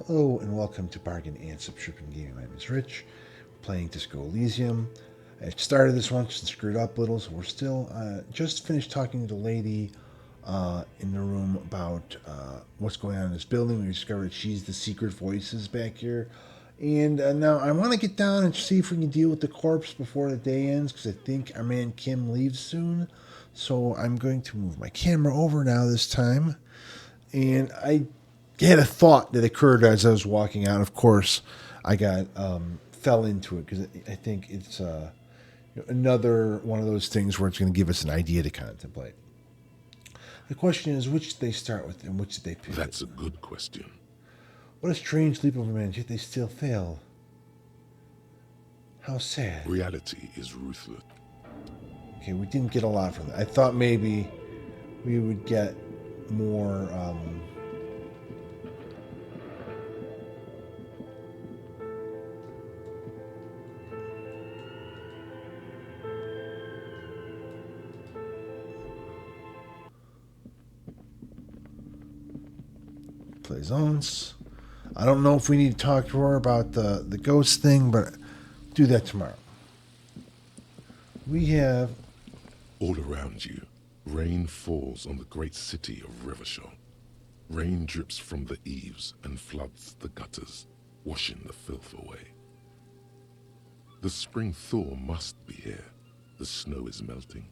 Hello and welcome to Bargain and Subscription Gaming. My name is Rich. We're playing Disco Elysium. I started this once and screwed up a little, so we're still just finished talking to the lady in the room about what's going on in this building. We discovered she's the secret voices back here. And now I want to get down and see if we can deal with the corpse before the day ends, because I think our man Kim leaves soon. So I'm going to move my camera over now this time. And I had a thought that occurred as I was walking out. Of course, I got fell into it because I think it's another one of those things where it's going to give us an idea to contemplate. The question is, which did they start with and which did they pick? That's a good question. What a strange leap of man, yet they still fail. How sad. Reality is ruthless. Okay, we didn't get a lot from that. I thought maybe we would get more Plaisance. I don't know if we need to talk to her about the ghost thing, but do that tomorrow. We have All around you, rain falls on the great city of Revachol. Rain drips from the eaves and floods the gutters, washing the filth away. The spring thaw must be here. The snow is melting.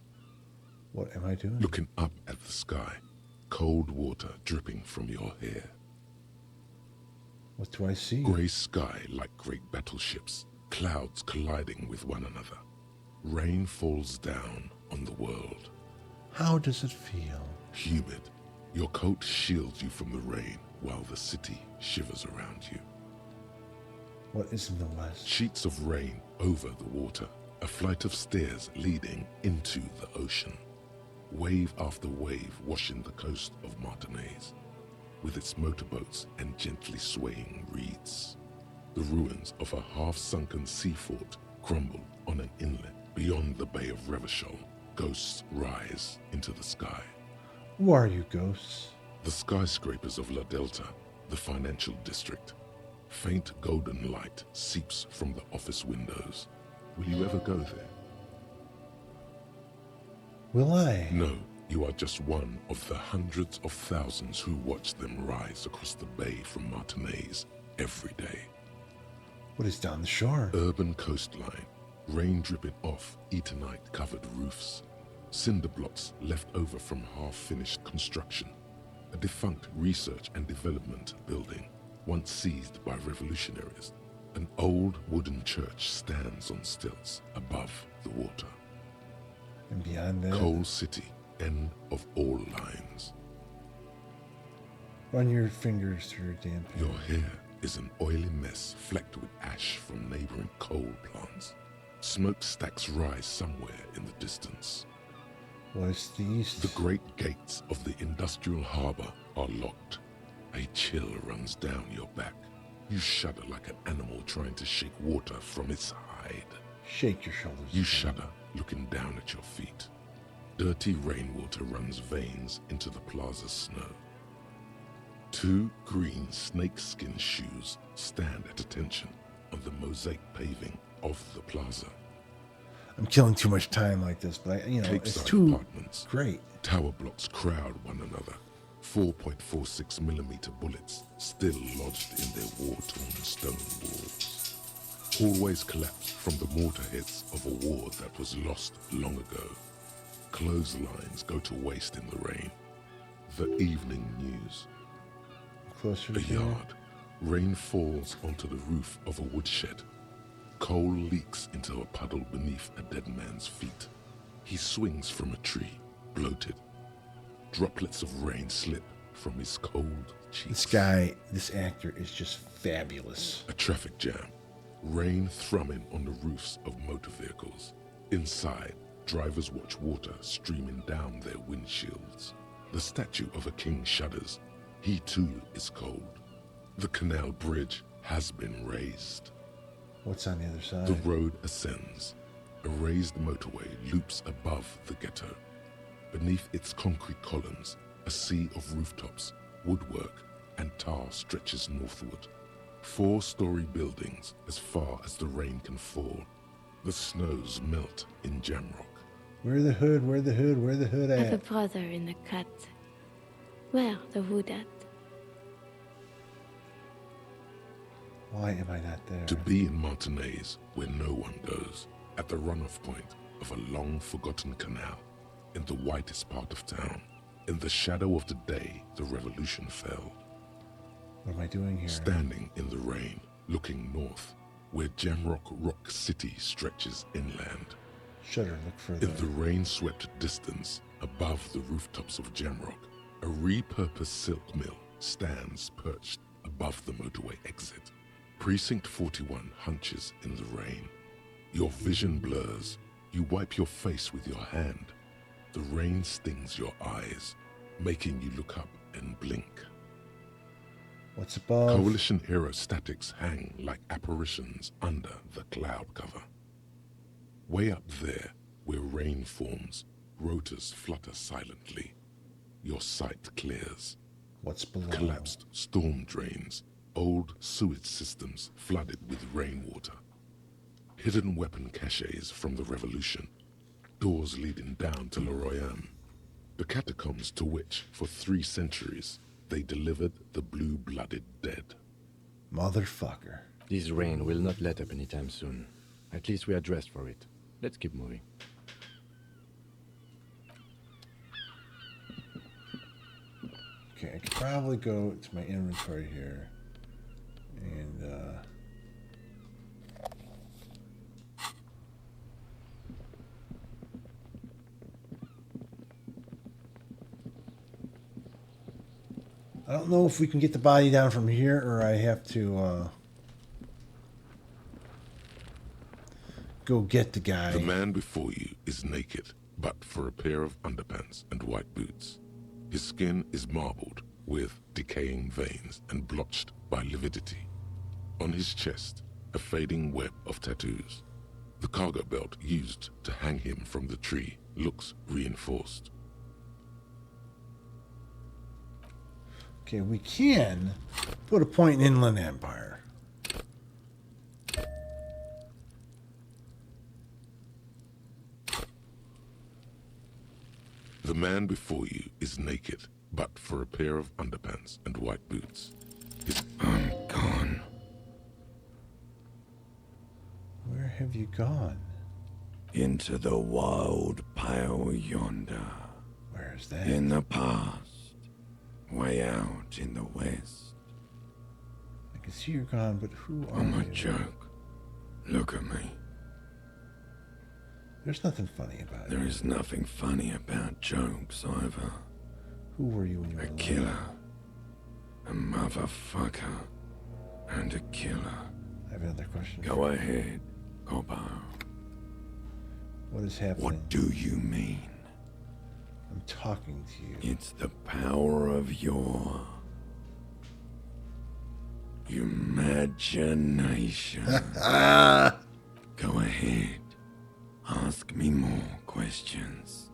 what am I doing? Looking up at the sky, cold water dripping from your hair. What do I see? Grey sky like great battleships, clouds colliding with one another. Rain falls down on the world. How does it feel? Humid. Your coat shields you from the rain while the city shivers around you. What is in the west? Sheets of rain over the water, a flight of stairs leading into the ocean. Wave after wave washing the coast of Martinaise, with its motorboats and gently swaying reeds. The ruins of a half-sunken sea fort crumble on an inlet beyond the Bay of Revachol. Ghosts rise into the sky. Who are you, ghosts? The skyscrapers of La Delta, the financial district. Faint golden light seeps from the office windows. Will you ever go there? Will I? No, you are just one of the hundreds of thousands who watch them rise across the bay from Martinaise every day. What is down the shore? Urban coastline, rain dripping off Eternite-covered roofs, cinder blocks left over from half-finished construction, a defunct research and development building once seized by revolutionaries. An old wooden church stands on stilts above the water. And beyond that, Coal City, end of all lines. run your fingers through your damn hair. Your hair is an oily mess flecked with ash from neighboring coal plants. Smokestacks rise somewhere in the distance. West, east. The great gates of the industrial harbor are locked. A chill runs down your back. You shudder like an animal trying to shake water from its hide. Shake your shoulders. You shudder, looking down at your feet. Dirty rainwater runs veins into the plaza's snow. Two green snakeskin shoes stand at attention on the mosaic paving of the plaza. I'm killing too much time like this, but it's Capeside too apartments. great. Tower blocks crowd one another. 4.46mm bullets still lodged in their war-torn stone walls. Hallways collapse from the mortar hits of a war that was lost long ago. Clotheslines go to waste in the rain. The evening news. Closer to A here. yard. Rain falls onto the roof of a woodshed. Coal leaks into a puddle beneath a dead man's feet. He swings from a tree, bloated. Droplets of rain slip from his cold cheeks. This actor is just fabulous. A traffic jam. Rain thrumming on the roofs of motor vehicles. Inside, drivers watch water streaming down their windshields. The statue of a king shudders. He too is cold. The canal bridge has been raised. What's on the other side? The road ascends. A raised motorway loops above the ghetto. Beneath its concrete columns, a sea of rooftops, woodwork, and tar stretches northward. 4-story buildings as far as the rain can fall. The snows melt in Jamrock. Where the hood? Where the hood? Where the hood I have a at? brother in the cut. Where the wood at? Why am I not there? To be in Martinaise, where no one goes, at the runoff point of a long-forgotten canal, in the whitest part of town, in the shadow of the day the revolution fell. What am I doing here? Standing in the rain, looking north, where Jamrock Rock City stretches inland. Shudder, look further. In the rain-swept distance, above the rooftops of Jamrock, a repurposed silk mill stands perched above the motorway exit. Precinct 41 hunches in the rain. Your vision blurs. You wipe your face with your hand. The rain stings your eyes, making you look up and blink. What's above? Coalition aerostatics hang like apparitions under the cloud cover. Way up there, where rain forms, rotors flutter silently. Your sight clears. What's below? Collapsed storm drains, old sewage systems flooded with rainwater. Hidden weapon caches from the revolution. Doors leading down to Leroyam. The catacombs to which, for 3 centuries, they delivered the blue-blooded dead. Motherfucker. This rain will not let up anytime soon. At least we are dressed for it. Let's keep moving. Okay, I could probably go to my inventory here. And, I don't know if we can get the body down from here or I have to, go get the guy. The man before you is naked, but for a pair of underpants and white boots. His skin is marbled with decaying veins and blotched by lividity. On his chest, a fading web of tattoos. The cargo belt used to hang him from the tree looks reinforced. Okay, we can put a point in Inland Empire. The man before you is naked, but for a pair of underpants and white boots. I'm gone. Where have you gone? Into the wild pale yonder. Where is that? In the past. Way out in the west. I can see you're gone, but who are I'm a you? joke. Look at me. There's nothing funny about There it. is nothing funny about jokes either. Who were you when you were A alive? killer. A motherfucker. And a killer. I have another question. Go ahead, Coppo. What is happening? What do you mean? I'm talking to you. It's the power of your imagination. Go ahead. Ask me more questions.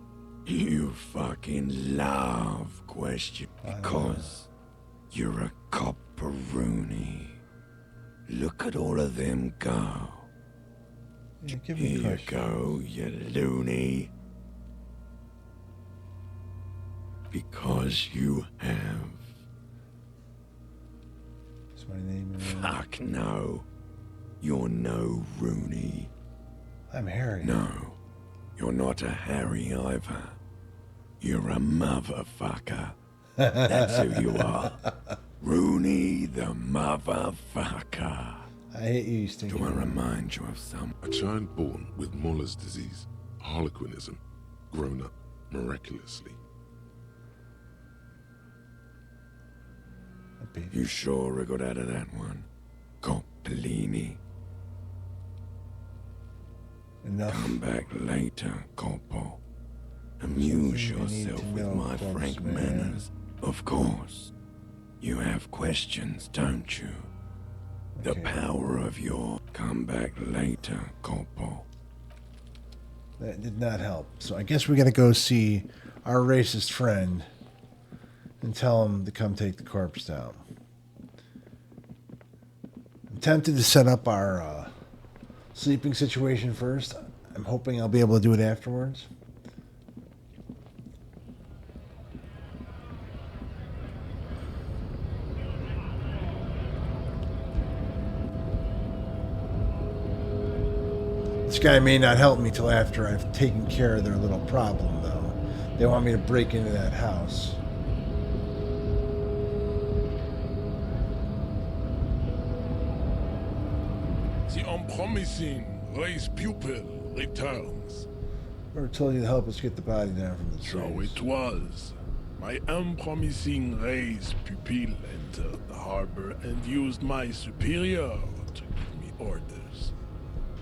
You fucking love questions. Because you're a copperoonie. Look at all of them go. Yeah, give me Here you questions. go, you loony. Because you have. Is my name in there? Fuck no. You're no Rooney. I'm Harry. No. You're not a Harry either. You're a motherfucker. That's who you are. Rooney the motherfucker. I hate you, you Do stinking. I remind you of some? A child born with Muller's disease, harlequinism, grown up miraculously. A baby. You sure I got out of that one? Coppellini. Enough. Come back later, Corpo. Amuse Something I need yourself to with know, my Corpse frank Man. manners. Of course. You have questions, don't you? The Okay. power of your... Come back later, Corpo. That did not help. So I guess we gotta go see our racist friend and tell him to come take the corpse down. tempted to set up our sleeping situation first. I'm hoping I'll be able to do it afterwards. This guy may not help me till after I've taken care of their little problem, though. They want me to break into that house. The unpromising race pupil returns. Never told you to help us get the body down from the So trees. it was. My unpromising race pupil entered the harbor and used my superior to give me orders.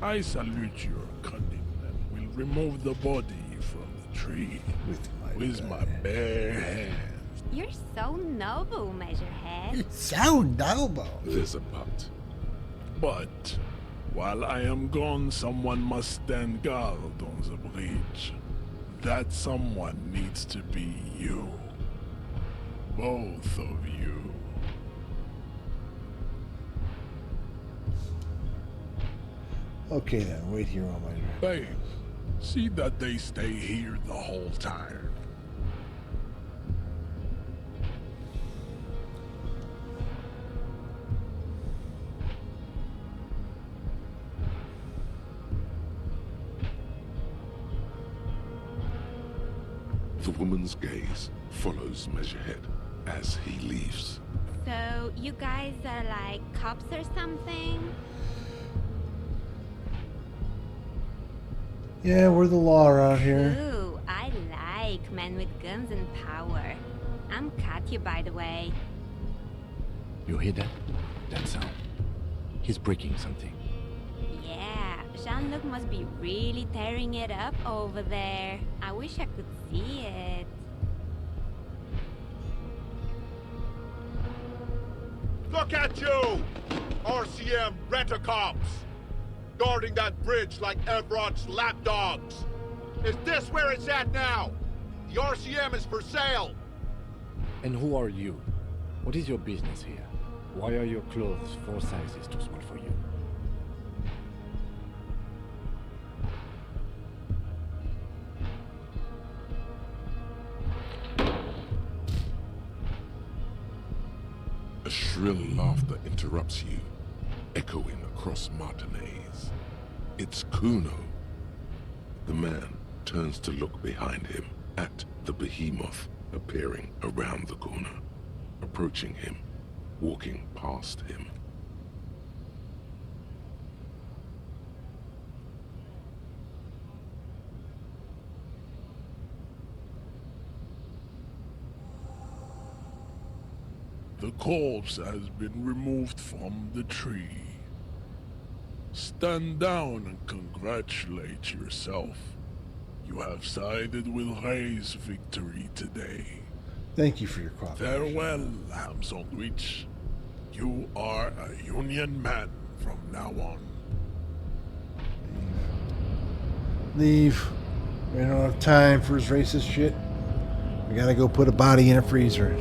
I salute your cunning and will remove the body from the tree with my bare hands. You're so noble, Measurehead. So noble. There's a but. But while I am gone, someone must stand guard on the bridge. That someone needs to be you. Both of you. Okay then, wait here on my... Babe, see that they stay here the whole time. The woman's gaze follows Measurehead as he leaves. So, you guys are like cops or something? Yeah, we're the law around here. Ooh, I like men with guns and power. I'm Katya, by the way. You hear that? That sound. He's breaking something. Yeah, Jean-Luc must be really tearing it up over there. I wish I could see it. Look at you! RCM rent-a-cops! Guarding that bridge like Everott's lapdogs! Is this where it's at now? The RCM is for sale! And who are you? What is your business here? Why are your clothes 4 sizes too small for you? A shrill laughter interrupts you, echoing across Martinez. It's Kuno. The man turns to look behind him at the behemoth appearing around the corner, approaching him, walking past him. The corpse has been removed from the tree. Stand down and congratulate yourself. You have sided with Ray's victory today. Thank you for your cooperation. Farewell, ham sandwich. You are a Union man from now on. Leave. We don't have time for his racist shit. We gotta go put a body in a freezer.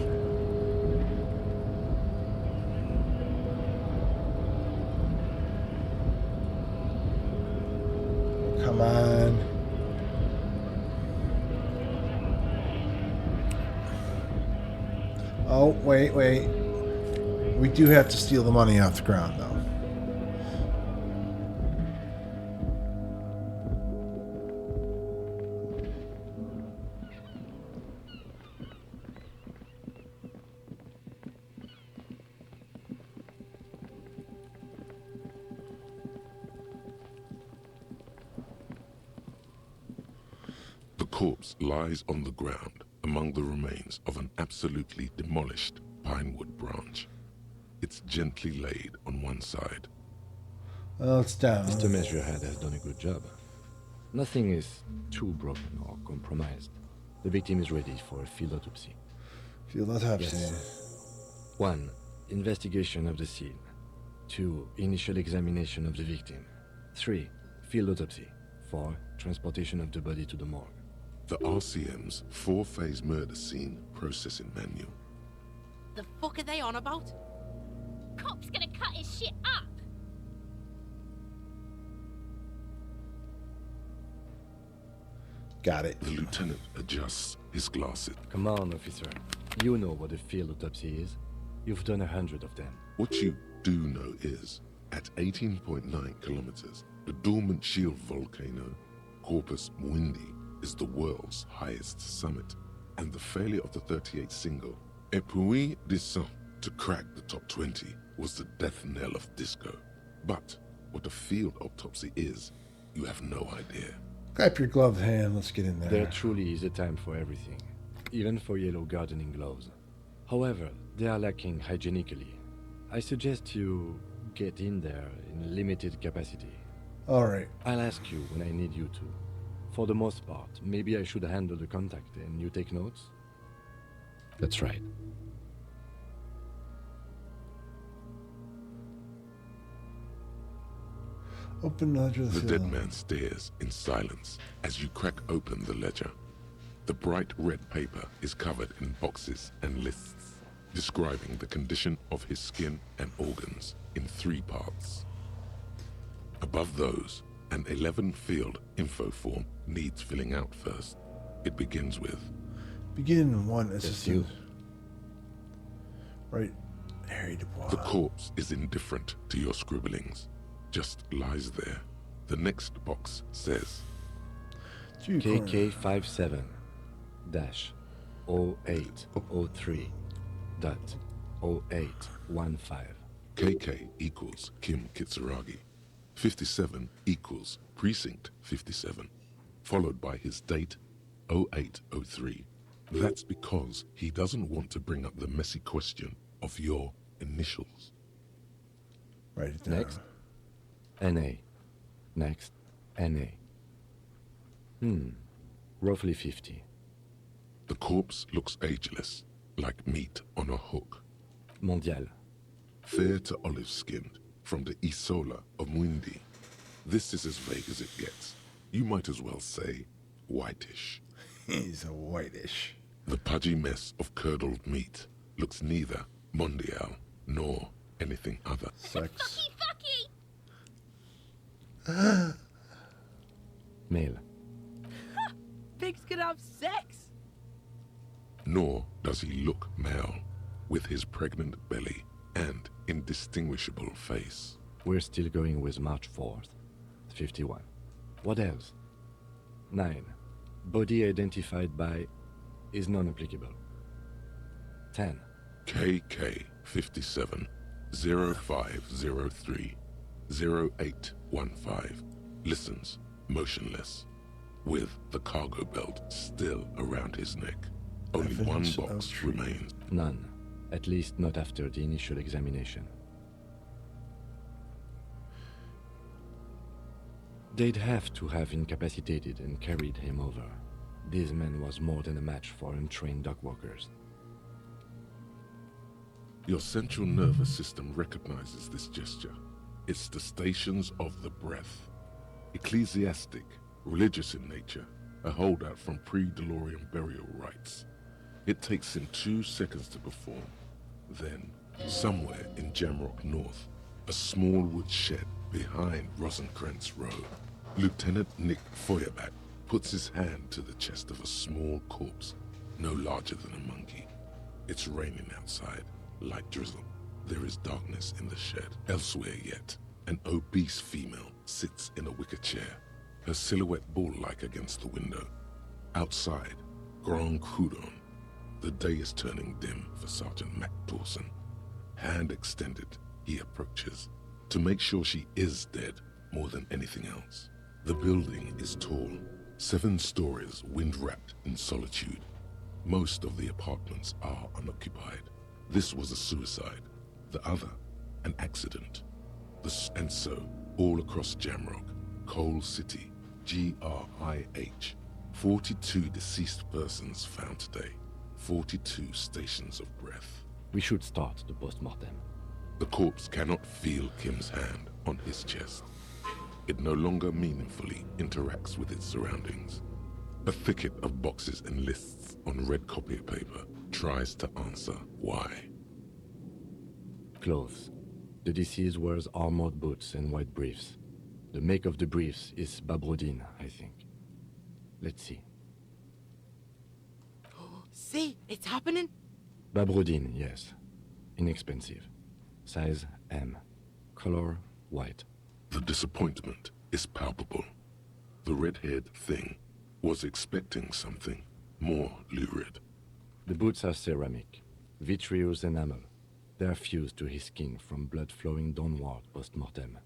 Come on. Oh, wait. We do have to steal the money off the ground, though. The corpse lies on the ground among the remains of an absolutely demolished pinewood branch. It's gently laid on one side. Oh, it's down. Mr. Measurehead has done a good job. Nothing is too broken or compromised. The victim is ready for a field autopsy. Field autopsy. Yes. 1. Investigation of the scene. 2. Initial examination of the victim. 3. Field autopsy. 4. Transportation of the body to the morgue. The RCM's 4-phase murder scene processing manual. The fuck are they on about? Cop's gonna cut his shit up! Got it. The lieutenant adjusts his glasses. Come on, officer. You know what a field autopsy is. You've done 100 of them. What you do know is, at 18.9 kilometers, the dormant shield volcano, Corpus Mundi, is the world's highest summit, and the failure of the 38 single, Et puis descend, to crack the top 20 was the death knell of disco. But what a field autopsy is, you have no idea. Clap your gloved hand. Let's get in there. There truly is a time for everything, even for yellow gardening gloves. However, they are lacking hygienically. I suggest you get in there in limited capacity. All right. I'll ask you when I need you to. For the most part, maybe I should handle the contact and you take notes? That's right. Open ledger. The dead man stares in silence as you crack open the ledger. The bright red paper is covered in boxes and lists, describing the condition of his skin and organs in 3 parts. Above those, an 11-field info form needs filling out first. It begins with, Begin one That's assistant. you. Right. Harry Dubois. the corpse is indifferent to your scribblings, just lies there. The next box says, KK57-0803.0815. KK equals Kim Kitsuragi. 57 equals Precinct 57, followed by his date 0803. That's because he doesn't want to bring up the messy question of your initials. Write it down. Next. NA. Next. NA. Roughly 50. The corpse looks ageless, like meat on a hook. Mondial. Fair to olive-skinned, from the Isola of Mundi. This is as vague as it gets. You might as well say whitish. He's a whitish. The pudgy mess of curdled meat looks neither mondial nor anything other. Sex. Male. Pigs can have sex? Nor does he look male, with his pregnant belly and indistinguishable face. We're still going with March 4th. 51. What else? 9. Body identified by is non-applicable. 10. KK 57 0503 0815 listens motionless, with the cargo belt still around his neck. Only Evidence one of box treason. remains. None. At least not after the initial examination. They'd have to have incapacitated and carried him over. This man was more than a match for untrained dockworkers. Your central nervous system recognizes this gesture. It's the stations of the breath. Ecclesiastic, religious in nature, a holdout from pre-DeLorean burial rites. It takes him 2 seconds to perform. Then, somewhere in Jamrock North, a small wood shed behind Rosencrantz Road, Lieutenant Nick Feuerbach puts his hand to the chest of a small corpse, no larger than a monkey. It's raining outside, light drizzle. There is darkness in the shed. Elsewhere yet, an obese female sits in a wicker chair, her silhouette bull-like against the window. Outside, Grand Coudon. The day is turning dim for Sergeant Mac Dawson. Hand extended, he approaches, to make sure she is dead more than anything else. The building is tall, 7 stories wind-wrapped in solitude. Most of the apartments are unoccupied. This was a suicide, the other an accident. And so, all across Jamrock, Coal City, GRIH, 42 deceased persons found today, 42 stations of breath. We should start the post-mortem. The corpse cannot feel Kim's hand on his chest. It no longer meaningfully interacts with its surroundings. A thicket of boxes and lists on red copier paper tries to answer why. Clothes. The deceased wears armored boots and white briefs. The make of the briefs is Babrodine, I think. Let's see. See, it's happening. Babrudine, yes. Inexpensive. Size M. Color white. The disappointment is palpable. The red-haired thing was expecting something more lurid. The boots are ceramic, vitreous enamel. They are fused to his skin from blood flowing downward post-mortem.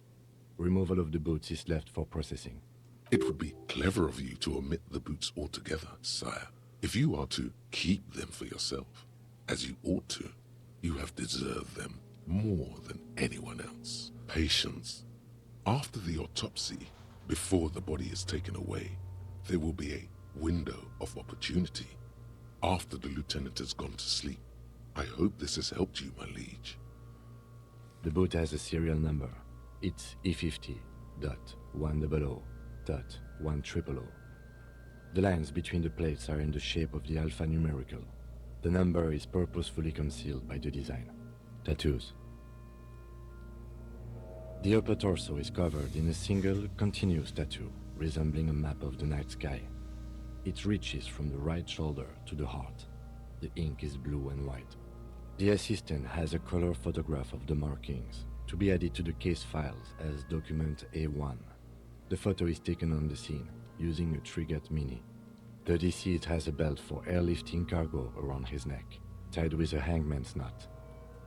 Removal of the boots is left for processing. It would be clever of you to omit the boots altogether, sire. If you are to keep them for yourself, as you ought to, you have deserved them more than anyone else. Patience. After the autopsy, before the body is taken away, there will be a window of opportunity. After the lieutenant has gone to sleep. I hope this has helped you, my liege. The boot has a serial number. It's E50.100.100. The lines between the plates are in the shape of the alphanumerical. The number is purposefully concealed by the design. Tattoos. The upper torso is covered in a single, continuous tattoo, resembling a map of the night sky. It reaches from the right shoulder to the heart. The ink is blue and white. The assistant has a color photograph of the markings, to be added to the case files as document A1. The photo is taken on the scene, using a Trigat Mini. The deceased has a belt for airlifting cargo around his neck, tied with a hangman's knot.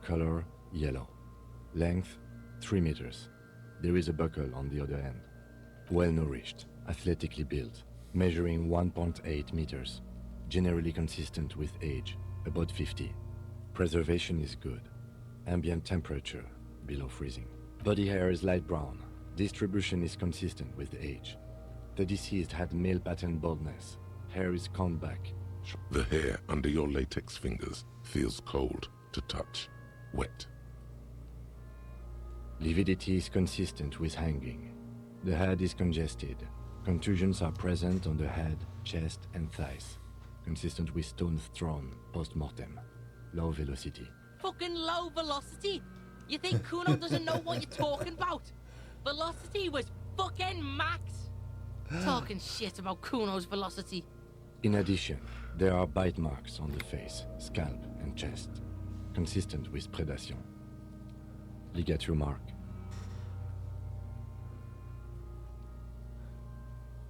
Color yellow. Length 3 meters. There is a buckle on the other end. Well-nourished, athletically built, measuring 1.8 meters. Generally consistent with age, about 50. Preservation is good. Ambient temperature, below freezing. Body hair is light brown. Distribution is consistent with age. The deceased had male pattern baldness. Hair is combed back. The hair under your latex fingers feels cold to touch, wet. Lividity is consistent with hanging. The head is congested. Contusions are present on the head, chest, and thighs. Consistent with stones thrown post-mortem. Low velocity. Fucking low velocity. You think Kuno doesn't know what you're talking about? Velocity was fucking max. Talking shit about Kuno's velocity. In addition, there are bite marks on the face, scalp, and chest. Consistent with predation. Ligature mark.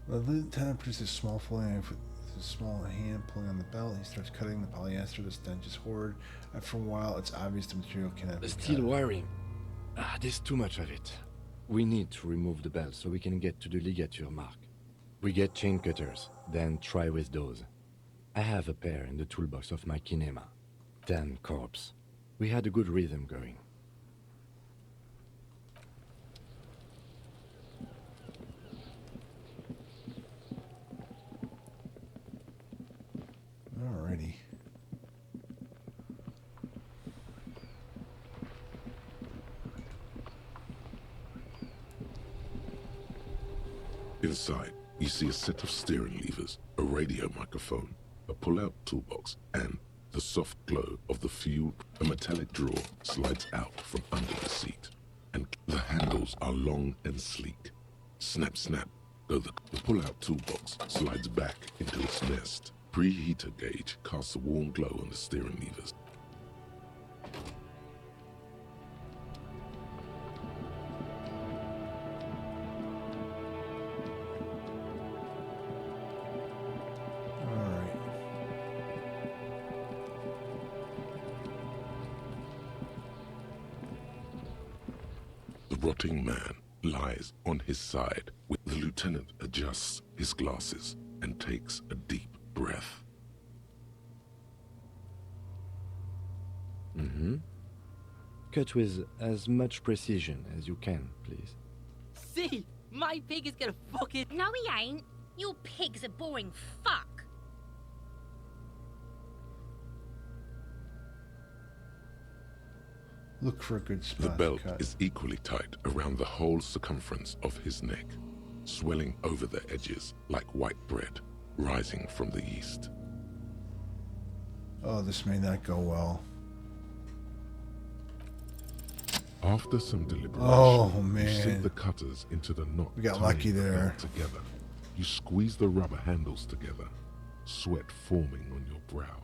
The lieutenant produces a small flowing knife with a small hand pulling on the belt. He starts cutting the polyester. The stench is horrid. After a while, it's obvious the material cannot be Steel cut. wiring. There's too much of it. We need to remove the belt so we can get to the ligature mark. We get chain cutters, then try with those. I have a pair in the toolbox of my kinema. Damn corpse. We had a good rhythm going. Alrighty. Inside, you see a set of steering levers, a radio microphone, a pull-out toolbox, and the soft glow of the fuel. A metallic drawer slides out from under the seat, and the handles are long and sleek. Snap, snap, though the pull-out toolbox slides back into its nest. Preheater gauge casts a warm glow on the steering levers. Alright. The rotting man lies on his side. The lieutenant adjusts his glasses and takes a deep breath. Cut with as much precision as you can, please. See, my pig is gonna fucking... No, he ain't. Your pig's a boring fuck. Look for a good spot The belt to cut. is equally tight around the whole circumference of his neck, swelling over the edges like white bread rising from the yeast. Oh, this may not go well. After some deliberation, Oh, you man. sink the cutters into the knot. We got tying lucky the there. belt together. You squeeze the rubber handles together, sweat forming on your brow.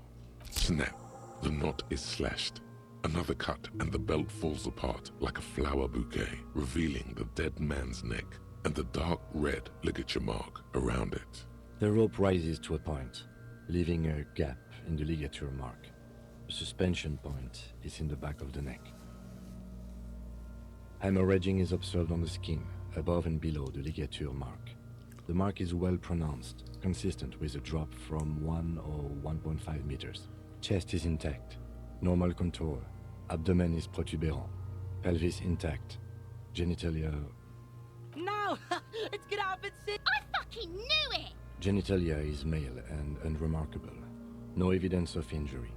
Snap. The knot is slashed. Another cut and the belt falls apart like a flower bouquet, revealing the dead man's neck and the dark red ligature mark around it. The rope rises to a point, leaving a gap in the ligature mark. The suspension point is in the back of the neck. Hemorrhaging is observed on the skin, above and below the ligature mark. The mark is well pronounced, consistent with a drop from 1 or 1.5 meters. Chest is intact, normal contour. Abdomen is protuberant, pelvis intact, genitalia... No! It's gonna happen soon! I fucking knew it! Genitalia is male and unremarkable. No evidence of injury.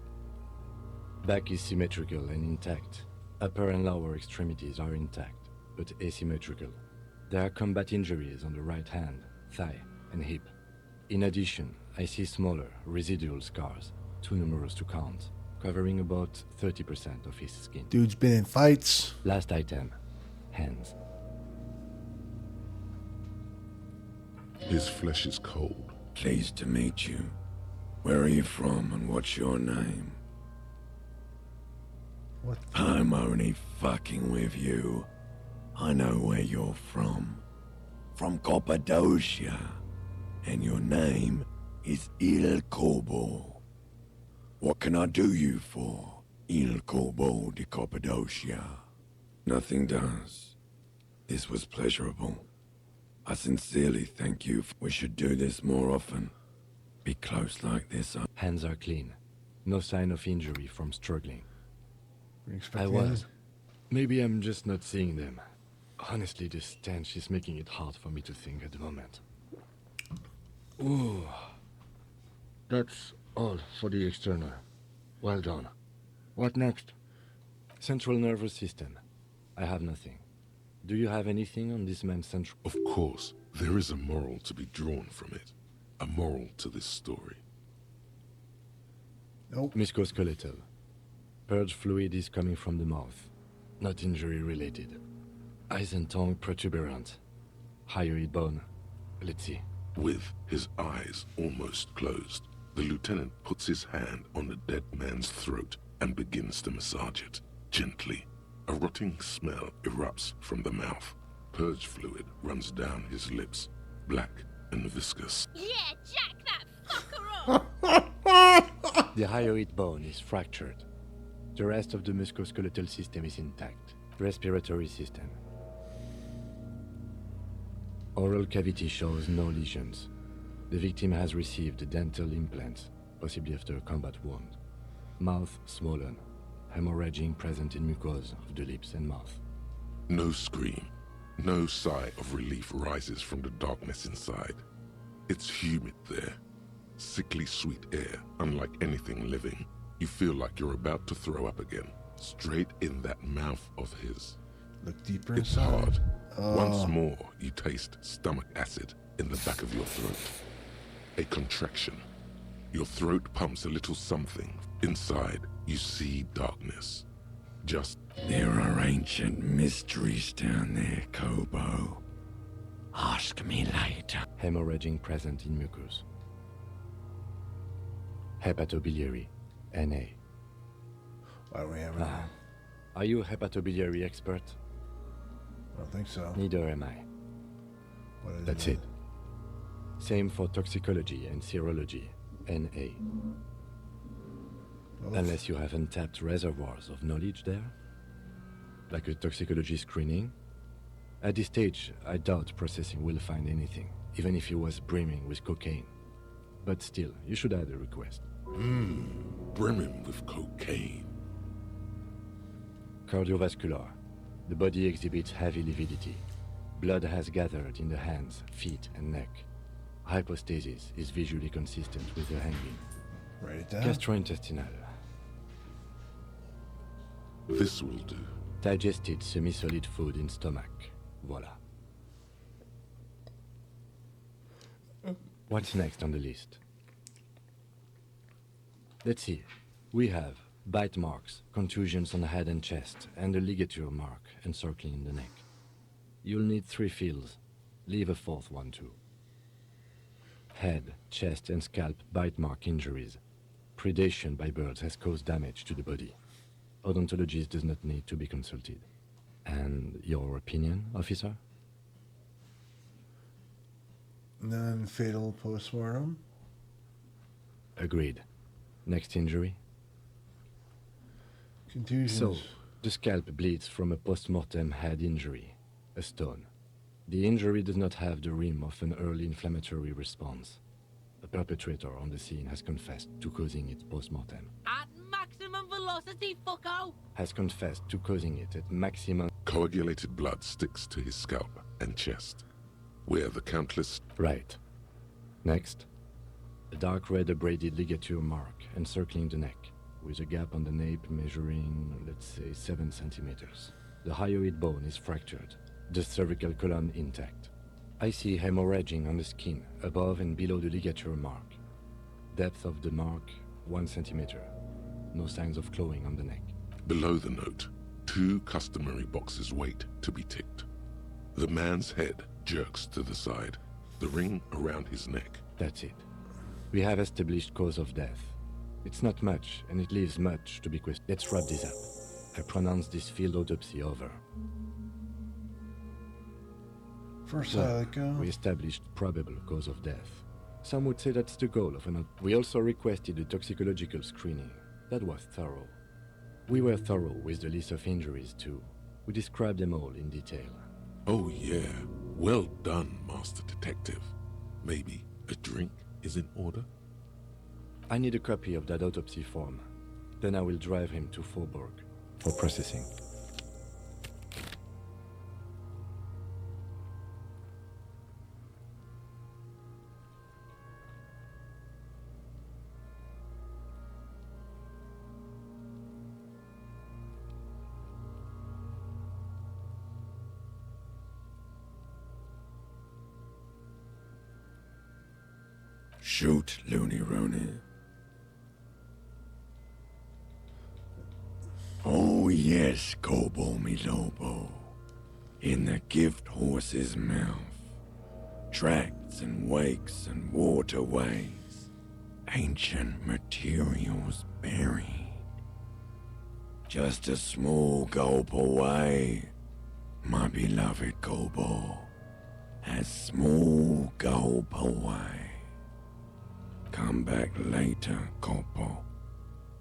Back is symmetrical and intact. Upper and lower extremities are intact, but asymmetrical. There are combat injuries on the right hand, thigh, and hip. In addition, I see smaller, residual scars, too numerous to count, covering about 30% of his skin. Dude's been in fights. Last item, hands. His flesh is cold. Pleased to meet you. Where are you from and what's your name? What? I'm only fucking with you. I know where you're from. From Cappadocia. And your name is Il Corbo. What can I do you for, Il Corbo de Cappadocia? Nothing does. This was pleasurable. I sincerely thank you. We should do this more often. Be close like this. Hands are clean. No sign of injury from struggling. Were you I expecting was. that? Maybe I'm just not seeing them. Honestly, this stench is making it hard for me to think at the moment. Ooh. That's all for the external. Well done. What next? Central nervous system. I have nothing. Do you have anything on this man's central... Of course, there is a moral to be drawn from it. A moral to this story. Nope. Musculoskeletal. Purge fluid is coming from the mouth. Not injury related. Eyes and tongue protuberant. Hyoid bone. Let's see. With his eyes almost closed, the lieutenant puts his hand on the dead man's throat and begins to massage it, gently. A rotting smell erupts from the mouth. Purge fluid runs down his lips, black and viscous. Yeah, jack that fucker up! The hyoid bone is fractured. The rest of the musculoskeletal system is intact. Respiratory system. Oral cavity shows no lesions. The victim has received dental implants, possibly after a combat wound. Mouth swollen. Hemorrhaging present in mucosa of the lips and mouth. No scream, no sigh of relief rises from the darkness inside. It's humid there. Sickly sweet air, unlike anything living. You feel like you're about to throw up again, straight in that mouth of his. Look deeper It's inside. hard. Once more, you taste stomach acid in the back of your throat. A contraction. Your throat pumps a little something. Inside, you see darkness. Just... There are ancient mysteries down there, Kobo. Ask me later. Hemorrhaging present in mucus. Hepatobiliary. NA. Why do we have it? Are you a hepatobiliary expert? I don't think so. Neither am I. What is That's it. Same for toxicology and serology. NA. Well, Unless you have untapped reservoirs of knowledge there? Like a toxicology screening? At this stage, I doubt processing will find anything, even if he was brimming with cocaine. But still, you should add a request. brimming with cocaine. Cardiovascular. The body exhibits heavy lividity. Blood has gathered in the hands, feet, and neck. Hypostasis is visually consistent with the hanging. Write it down. Gastrointestinal. This will do. Digested semi-solid food in stomach. Voila. What's next on the list? Let's see. We have bite marks, contusions on the head and chest, and a ligature mark encircling the neck. You'll need 3 fields. Leave a 4th one too. Head, chest, and scalp bite mark injuries. Predation by birds has caused damage to the body. Odontologist does not need to be consulted. And your opinion, officer? Non-fatal postmortem. Agreed. Next injury? Contusions. So, the scalp bleeds from a post-mortem head injury, a stone. The injury does not have the rim of an early inflammatory response. The perpetrator on the scene has confessed to causing it post-mortem. At maximum velocity, fucko! Has confessed to causing it at maximum... Coagulated blood sticks to his scalp and chest, where the countless... Right. Next. A dark red abraded ligature mark encircling the neck, with a gap on the nape measuring, let's say, 7 centimeters. The hyoid bone is fractured, the cervical column intact. I see hemorrhaging on the skin, above and below the ligature mark. Depth of the mark, 1 centimeter. No signs of clawing on the neck. Below the note, 2 customary boxes wait to be ticked. The man's head jerks to the side, the ring around his neck. That's it. We have established cause of death. It's not much, and it leaves much to be questioned. Let's wrap this up. I pronounce this field autopsy over. First Well, I let go. we established probable cause of death. Some would say that's the goal of an... We also requested a toxicological screening. That was thorough. We were thorough with the list of injuries too. We described them all in detail. Oh yeah, well done, Master Detective. Maybe a drink is in order? I need a copy of that autopsy form. Then I will drive him to Faubourg for processing. Shoot, Looney Rooney. Oh yes, Kobo mi Lobo. In the gift horse's mouth. Tracts and wakes and waterways. Ancient materials buried. Just a small gulp away, my beloved Kobo. A small gulp away. Come back later, Corpo.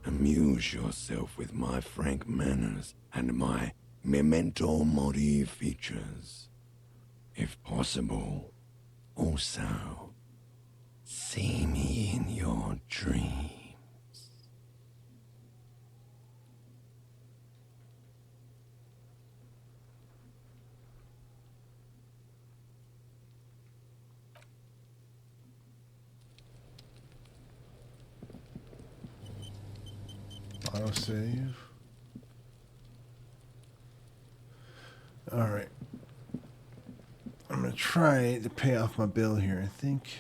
Amuse yourself with my frank manners and my memento mori features. If possible, also, see me in your dreams. Autosave. Alright. I'm gonna try to pay off my bill here. I think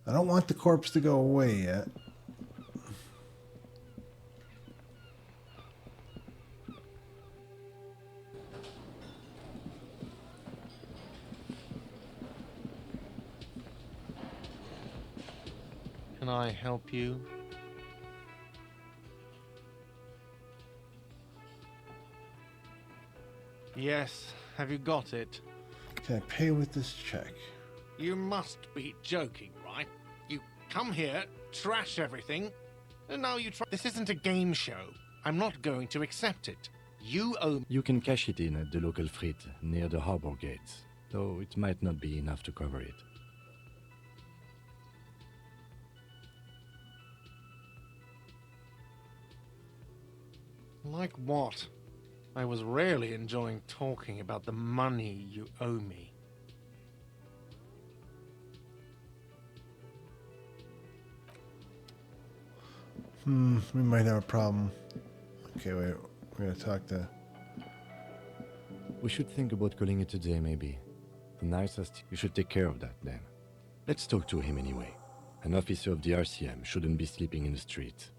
I don't want the corpse to go away yet. Can I help you? Yes, have you got it? Can I pay with this check? You must be joking, right? You come here, trash everything, and now you try. This isn't a game show. I'm not going to accept it. You owe. You can cash it in at the local frit near the harbor gates, though it might not be enough to cover it. Like what? I was rarely enjoying talking about the money you owe me. We might have a problem. Okay, wait. We're gonna talk to... We should think about calling it a day, maybe. The nicest... You should take care of that, then. Let's talk to him anyway. An officer of the RCM shouldn't be sleeping in the street.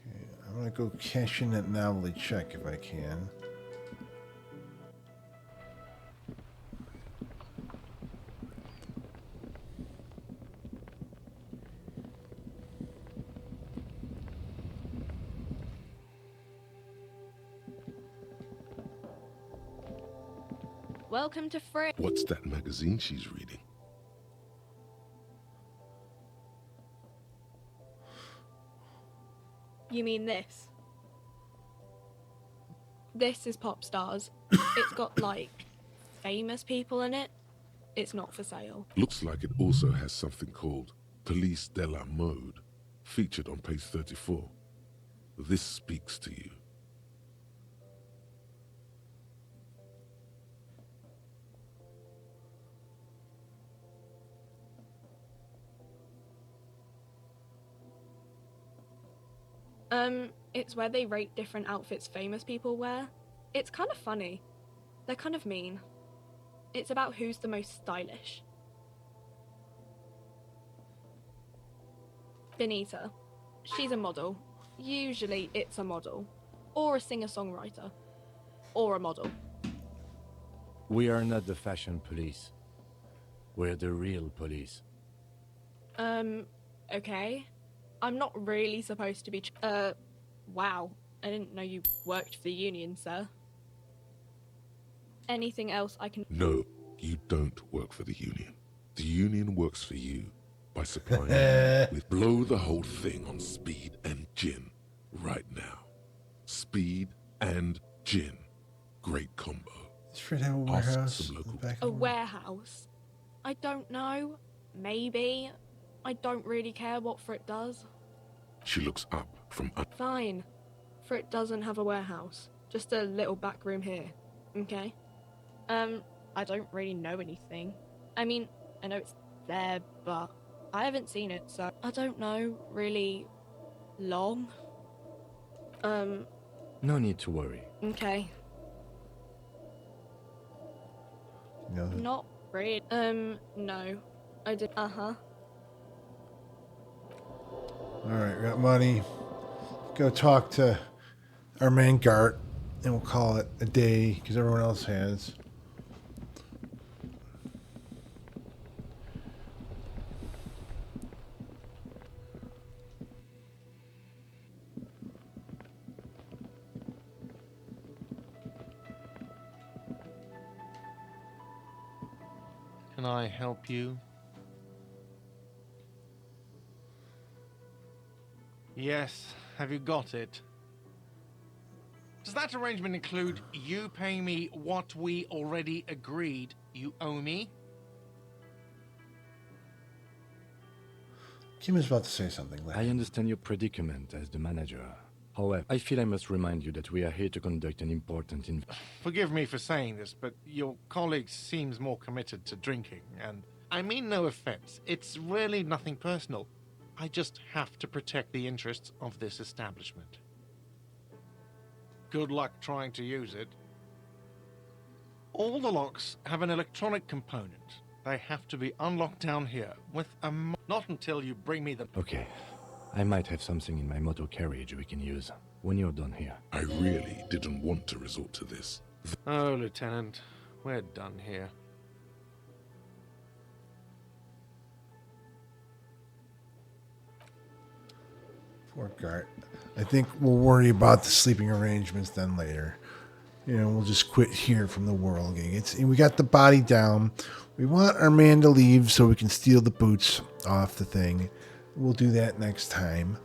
Okay, I'm gonna go cash in that novelty check if I can. Welcome to Free. What's that magazine she's reading? You mean this? This is Pop Stars. It's got, like, famous people in it. It's not for sale. Looks like it also has something called Police de la Mode, featured on page 34. This speaks to you. It's where they rate different outfits famous people wear. It's kind of funny. They're kind of mean. It's about who's the most stylish. Benita. She's a model. Usually it's a model. Or a singer-songwriter. Or a model. We are not the fashion police. We're the real police. Okay. I'm not really supposed to be wow. I didn't know you worked for the union, sir. Anything else I can... No, you don't work for the union. The union works for you by supplying you with blow the whole thing on speed and gin right now. Speed and gin. Great combo. Does Fred have a warehouse? A warehouse? I don't know. Maybe. I don't really care what Frit does. She looks up from... Fine. Frit doesn't have a warehouse. Just a little back room here. Okay? I don't really know anything. I mean, I know it's there, but I haven't seen it, so I don't know really long. No need to worry. Okay. No. Not really. No. I did. Uh-huh. Alright, we got money. Go talk to our man Gart, and we'll call it a day, because everyone else has. Can I help you? Yes, have you got it? Does that arrangement include you paying me what we already agreed you owe me? Kim is about to say something. I understand your predicament as the manager. However, I feel I must remind you that we are here to conduct an important Forgive me for saying this, but your colleague seems more committed to drinking, and I mean no offense. It's really nothing personal. I just have to protect the interests of this establishment. Good luck trying to use it. All the locks have an electronic component. They have to be unlocked down here with a... Not until you bring me the... Okay. I might have something in my motor carriage we can use when you're done here. I really didn't want to resort to this. Oh, Lieutenant, we're done here. Poor Gart. I think we'll worry about the sleeping arrangements then later. You know, we'll just quit here from the world gang. We got the body down. We want our man to leave so we can steal the boots off the thing. We'll do that next time.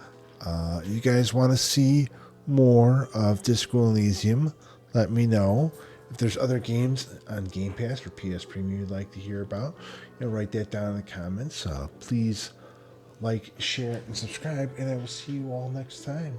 You guys want to see more of Disco Elysium? Let me know. If there's other games on Game Pass or PS Premium you'd like to hear about, write that down in the comments. Please like, share, and subscribe, and I will see you all next time.